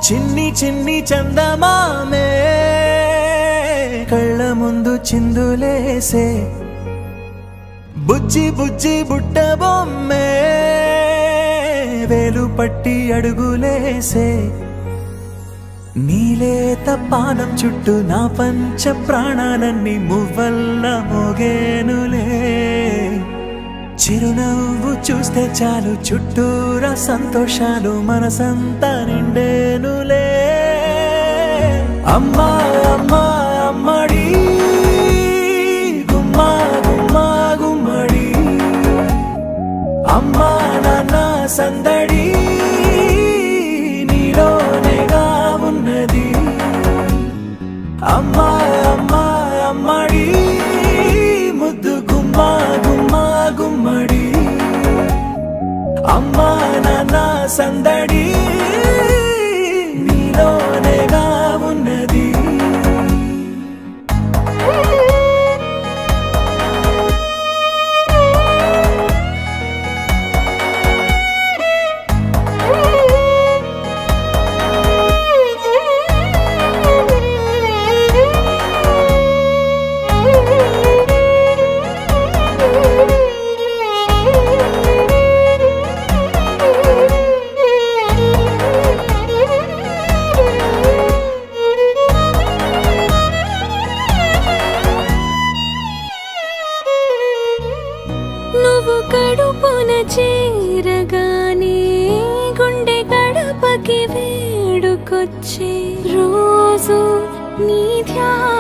చిన్ని చిన్ని చందమామే కళ్ళ ముందు చిందులేసే బుజ్జి బుజ్జి బుట్ట బొమ్మే వేలు పట్టి అడుగులేసే నీలేత పానం చుట్టూ నా పంచ ప్రాణాలన్నీ మువ్వల్ల మోగేనులే చిరునవ్వు చూస్తే చాలు చుట్టూరా సంతోషాలు మనసంతా నిండేనులే అమ్మా అమ్మా అమ్మడి గుమ్మా గుమ్మా గుమ్మడి అమ్మా నాన్న సందడి నీలోనేగా ఉన్నది అమ్మా అమ్మా అమ్మడి ముద్దు గుమ్మా గుమ్మా గుమ్మడి అమ్మా నాన్న సందడి నీలోనేగా ఉన్నది నువ్వు కడుపున చేరగానే గుండె గడపకి వేడుకొచ్చే రోజు నీ ధ్యానం